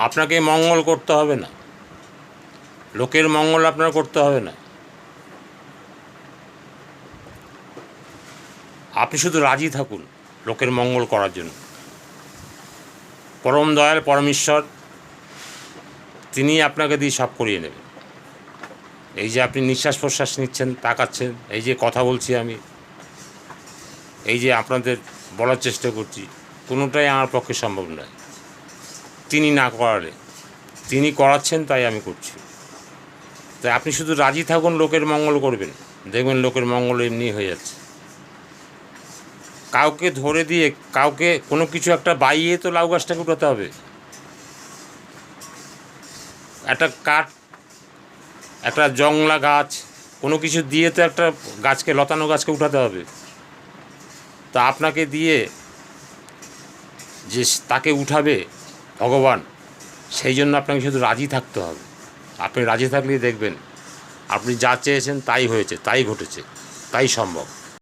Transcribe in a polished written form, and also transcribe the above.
আপনাকে মঙ্গল করতে হবে না, লোকের মঙ্গল আপনার করতে হবে না। আপনি শুধু রাজি থাকুন লোকের মঙ্গল করার জন্য। পরম দয়াল পরমেশ্বর তিনি আপনাকে দিয়ে সব করিয়ে নেবেন। এই যে আপনি নিঃশ্বাস প্রশ্বাস নিচ্ছেন, তাকাচ্ছেন, এই যে কথা বলছি আমি, এই যে আপনাদের বলার চেষ্টা করছি, কোনোটাই আমার পক্ষে সম্ভব নয় তিনি না করালে। তিনি করাচ্ছেন তাই আমি করছি। তাই আপনি শুধু রাজি থাকুন, লোকের মঙ্গল করবেন, দেখবেন লোকের মঙ্গল এমনি হয়ে যাচ্ছে। কাউকে ধরে দিয়ে, কাউকে কোনো কিছু একটা বাইয়ে তো লাউ গাছটাকে উঠাতে হবে। একটা কাঠ, একটা জংলা গাছ, কোনো কিছু দিয়ে তো একটা গাছকে, লতানো গাছকে উঠাতে হবে। তা আপনাকে দিয়ে যে তাকে উঠাবে ভগবান, সেই জন্য আপনাকে শুধু রাজি থাকতে হবে। আপনি রাজি থাকলেই দেখবেন আপনি যা চেয়েছেন তাই হয়েছে, তাই ঘটেছে, তাই সম্ভব।